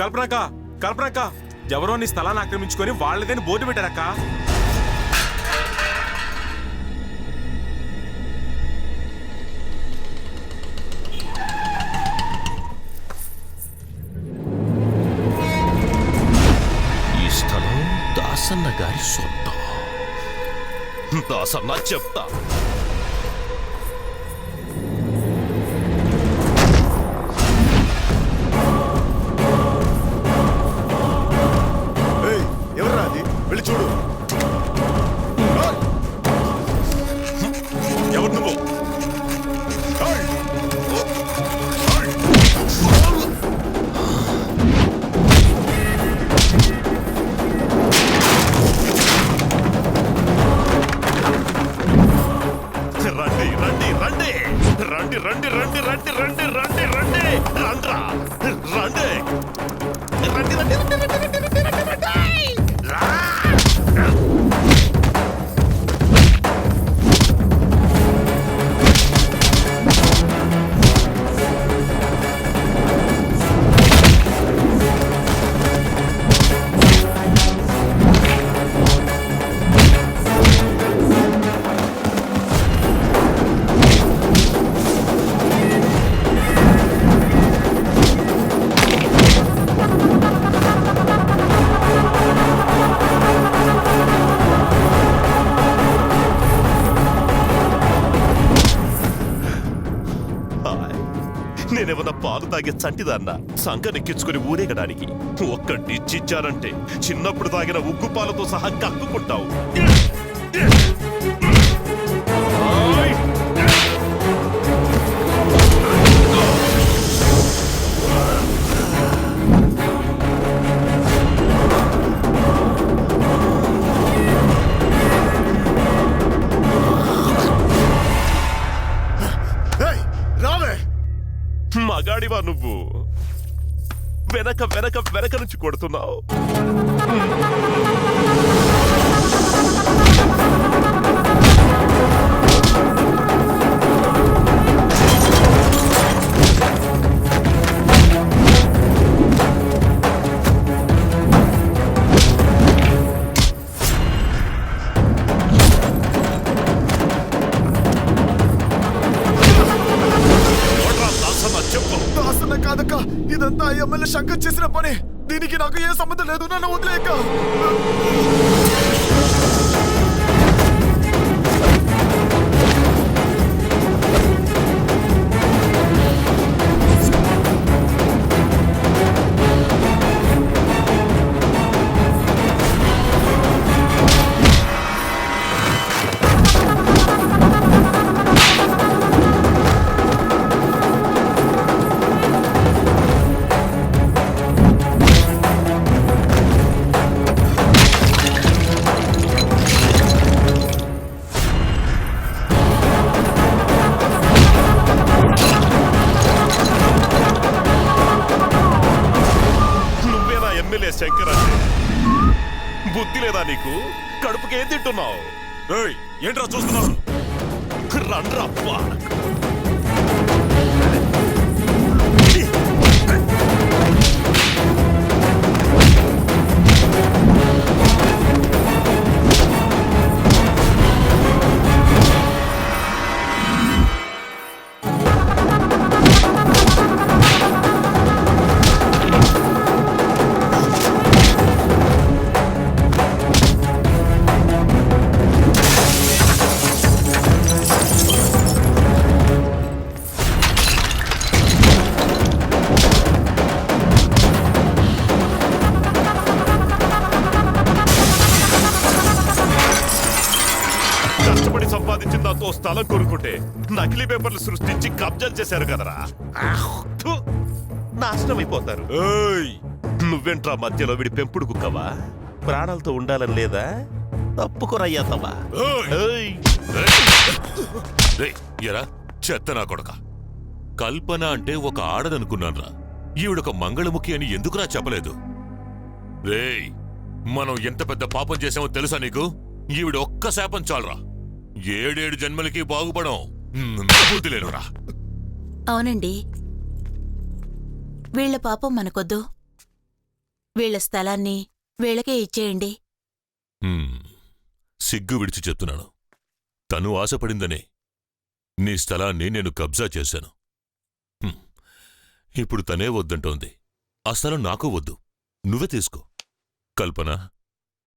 కల్పనక్క కల్పనక్క, ఎవరో నీ స్థలాన్ని ఆక్రమించుకొని వాళ్ళదని బోర్డు పెట్టారక్క. ఈ స్థలం దాసన్న గారి సొంతం. దాసన్న చెప్తా. ఎవర్రా అది? వెళ్ళి చూడు. ఎవరు నువ్వు? రండి రండి రండి రండి రండి రండి రండి రండ్రా రండి రండి రండి రండి రండి రండి రండి నేనేమన్నా పాలు తాగే చంటిదాన్న సంకనెక్కించుకుని ఊరేగడానికి. ఒక్క డిచ్చిచ్చారంటే చిన్నప్పుడు తాగిన ఉగ్గు పాలతో సహా కక్కుకుంటావు. మగాడివా నువ్వు? వెనక వెనక వెనక నుంచి కొడుతున్నావు. కాదక్క, ఇదంతా ఎమ్మెల్యే శంకర్ చేసిన పని. దీనికి నాకు ఏ సంబంధం లేదు. నన్ను వదిలేక. శంకర్ అంటే బుద్ధి లేదా నీకు? కడుపుకి ఏం తింటున్నావు? ఏంట్రా చూస్తున్నావు? రండ్రప్పా. సంపాదించిన దాంతో స్థలం కొనుక్కుంటే నకిలీ పేపర్లు సృష్టించి కబ్జాలు చేశారు కదరా. నాశనం అయిపోతారు. నువ్వేంట్రా మధ్యలో విడి పెంపుడు కుక్కవా? ప్రాణాలతో ఉండాలని లేదా? తప్పుకొరయ్యాతవా? ఎరా చెత్త నా కొడక. కల్పన అంటే ఒక ఆడదనుకున్నాన్రా. ఈవిడొక మంగళముఖి అని ఎందుకురా చెప్పలేదు? రేయ్, మనం ఎంత పెద్ద పాపం చేసామో తెలుసా నీకు? ఈవిడ ఒక్క శాపం చాలరా, 7 జన్మలకి బాగుపడం. బుద్ధి లేనురా. అవునండి, వీళ్ల పాపం మనకొద్దు. వీళ్ళ స్థలాన్ని వీళ్ళకే ఇచ్చేయండి. సిగ్గు విడిచి చెప్తున్నాను. తను ఆశపడిందనే నీ స్థలాన్ని నేను కబ్జా చేశాను. ఇప్పుడు తనే వద్దంటోంది. ఆ స్థలం నాకు వద్దు, నువ్వే తీసుకో. కల్పన,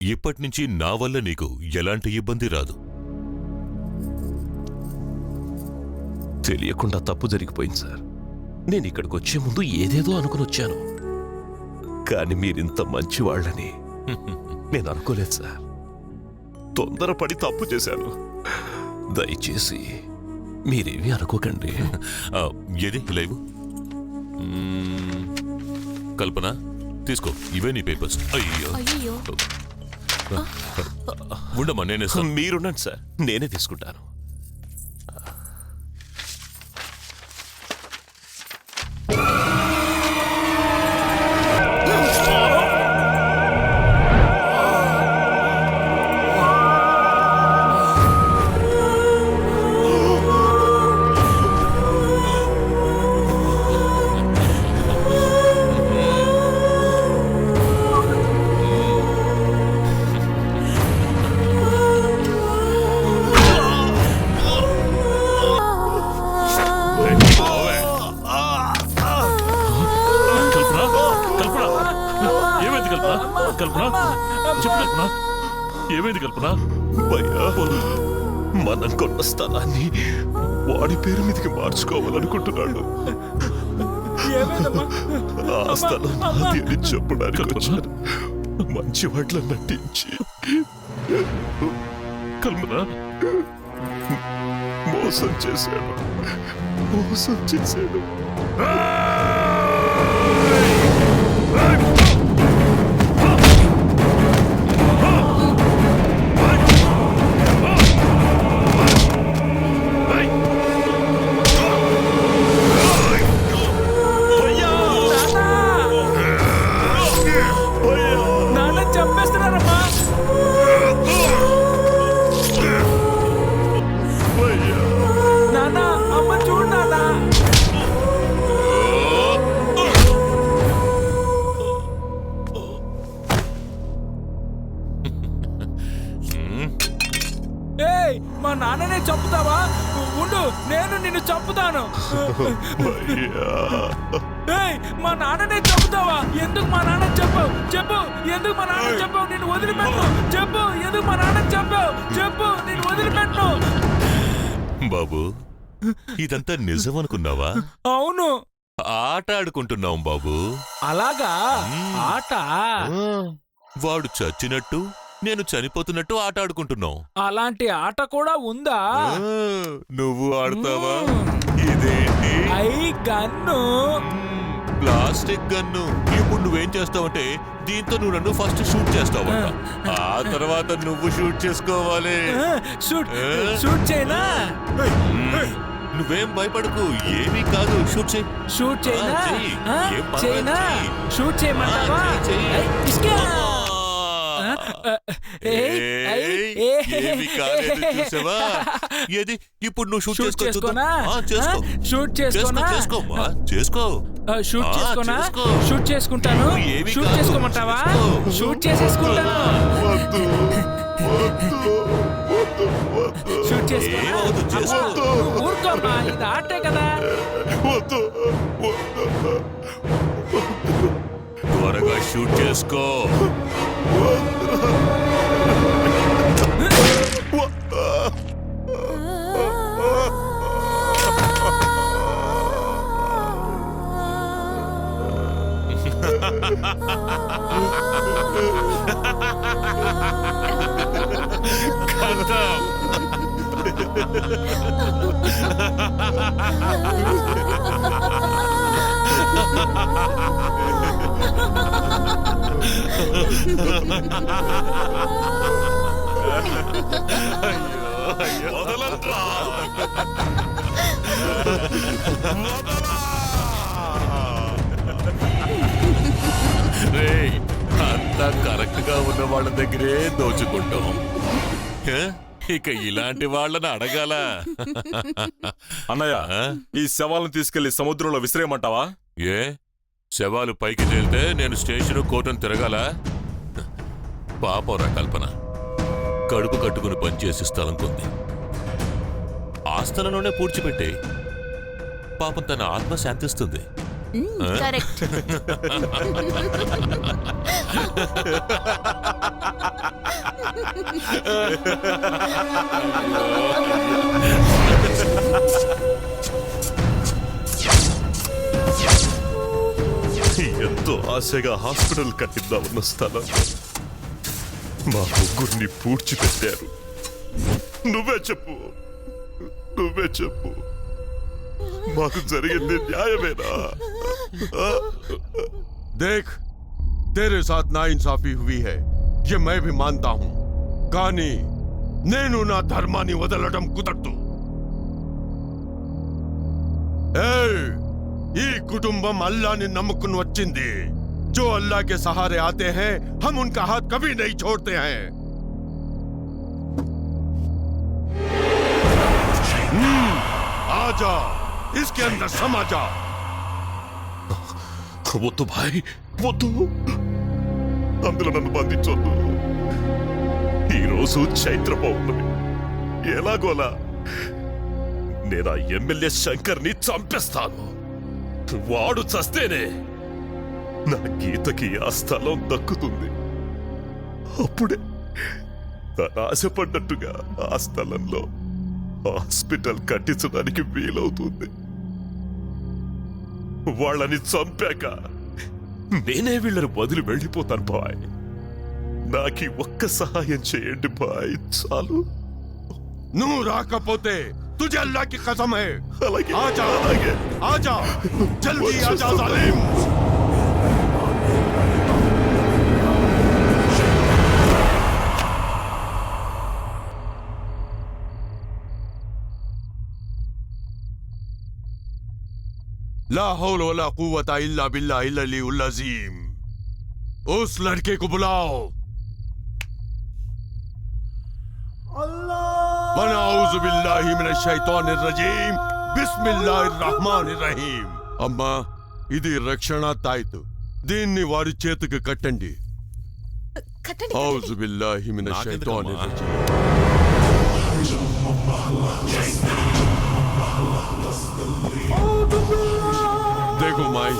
ఇప్పటినుంచి నా వల్ల నీకు ఎలాంటి ఇబ్బంది రాదు. తెలియకుండా తప్పు జరిగిపోయింది సార్. నేను ఇక్కడికి వచ్చే ముందు ఏదేదో అనుకుని వచ్చాను, కానీ మీరింత మంచివాళ్ళని నేను అనుకోలేదు సార్. తొందరపడి తప్పు చేశాను. దయచేసి మీరేమీ అనుకోకండి. ఏది లైవ్? కల్పన, తీసుకో, ఇవే నీ పేపర్స్. అయ్యో, అయ్యో, ఉండమ్మా, నేనే. మీరుండండి సార్, నేనే తీసుకుంటాను. ఏమైంది కల్పన? భయ్యా, మనం కొన్న స్థలాన్ని వాడి పేరు మీదకి మార్చుకోవాలనుకుంటున్నాడు. ఆ స్థలం నాది అని చెప్పడానికి వచ్చాను. మంచి వాట్ల నటించి కల్పన, మోసం చేశాడు. మా నాన్ననే చంపుతావా? ఉండు, నేను నిన్ను చంపుతాను. మా నాన్ననే చంపుతావా? ఎందుకు మా నాన్న చెప్పావు? చెప్పు, ఎందుకు మా నాన్న చెప్పావు? నేను వదిలిపెట్టు. చెప్పు, ఎందుకు మా నాన్న చెప్పావు? చెప్పు, నేను వదిలిపెట్టు. బాబు, ఇదంతా నిజం అనుకున్నావా? అవును, ఆట ఆడుకుంటున్నాం బాబు. అలాగా? ఆట? వాడు చచ్చినట్టు నేను చనిపోతున్నట్టు ఆట ఆడుకుంటున్నావు. అలాంటి ఆట కూడా ఉందా? నువ్వు ఆడతావా? ఇదేంటి? గన్ను. Plastic gun. ఇప్పుడు నువ్వేం చేస్తావంటే దీంతో నువ్వు నన్ను ఫస్ట్ షూట్ చేస్తావంట. ఆ తర్వాత నువ్వు షూట్ చేసుకోవాలి. షూట్ చేయనా? నువ్వేం భయపడకు, ఏమీ కాదు. షూట్ చేయి. షూట్ చేయనా? చేయనా? షూట్ చేయమంటావా? ఏమీ కాలేదు, చూసావా? ఏది ఇప్పుడు నువ్వు షూట్ చేసుకోనా? షూట్ చేసుకోనా? చేసుకో. షూట్ చేసుకోనా? షూట్ చేసుకుంటాను. షూట్ చేసుకోమంటావా? షూట్ చేసేసుకుంటాను. షూట్ చేసుకో. ఊరుకోమ్మా, ఇది ఆటే కదా. త్వరగా షూట్ చేసుకో. అంతా కరెక్ట్ గా ఉన్న వాళ్ళ దగ్గరే దోచుకుంటాం. ఇక ఇలాంటి వాళ్ళని అడగాల. అన్నయ్య, ఈ శవాలను తీసుకెళ్లి సముద్రంలో విసిరేయమంటావా? ఏ శవాలు పైకి తేలితే నేను స్టేషన్ కోర్టును తిరగాల? పాపంరా కల్పన, కడుపు కట్టుకుని పనిచేసి స్థలం కొంది. ఆ స్థలంలోనే పూడ్చిపెట్టే పాపం తన ఆత్మ శాంతిస్తుంది. కరెక్ట్. ఎంతో ఆశగా హాస్పిటల్ కట్టిద్దామన్న స్థలం మా ముగ్గురిని పూడ్చిపెట్టారు. నువ్వే చెప్పు, నువ్వే చెప్పు, మాకు జరిగింది న్యాయమేనా? देख, तेरे साथ नाइंसाफी हुई है, ये मैं भी मानता हूं. కానీ నేను నా ధర్మాన్ని వదలడం కుదరదు. ఈ కుటుంబం అల్లాహ్ని నమ్ముకుని వచ్చింది. जो अल्लाह के सहारे आते हैं हम उनका हाथ कभी नहीं छोड़ते हैं. आजा, इसके अंदर समा जा. వద్దు భాయ్, వద్దు, అందులో నన్ను బంధించొద్దు. ఈరోజు చైత్ర పౌర్ణమి. ఎలాగోలా నేను ఆ ఎమ్మెల్యే శంకర్ని చంపేస్తాను. వాడు చస్తేనే నా గీతకి ఆ స్థలం దక్కుతుంది. అప్పుడే తను ఆశపడ్డట్టుగా ఆ స్థలంలో హాస్పిటల్ కట్టించడానికి వీలవుతుంది. వాళ్ళని చంపాక నేనే వీళ్ళని వదిలి వెళ్ళిపోతాను బాయ్. నాకీ ఒక్క సహాయం చేయండి బాయ్, చాలు. నువ్వు రాకపోతే तुझे अल्लाह की कसम है. అలాగే आजा, అలాగే आजा, जल्दी आजा जालिम. ला हौल वला कुव्वता इल्ला बिल्लाहिल अलीउल अज़ीम. उस लड़के को बुलाओ. वनऊज़ु बिल्लाहि मिनश शैतानिर रजीम. बिस्मिल्लाहिर रहमानिर रहीम. అమ్మా, ఇది రక్షణ తాయితు. దీన్ని వారి చేతికి కట్టండి. ఔజు బిల్లాహి మినష్ షైతానిర్ రజీమ్. దేఖో మాయ్,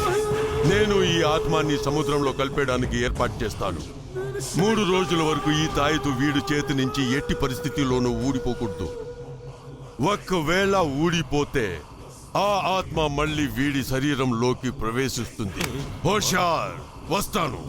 నేను ఈ ఆత్మాన్ని సముద్రంలో కలిపేయడానికి ఏర్పాటు చేస్తాను. 3 రోజుల వరకు ఈ తాయితు వీడి చేతి నుంచి ఎట్టి పరిస్థితిలోనూ ఊడిపోకూడదు. ఒక్కవేళ ఊడిపోతే ఆ ఆత్మ మళ్ళీ వీడి శరీరంలోకి ప్రవేశిస్తుంది. హోషార్, వస్తాను.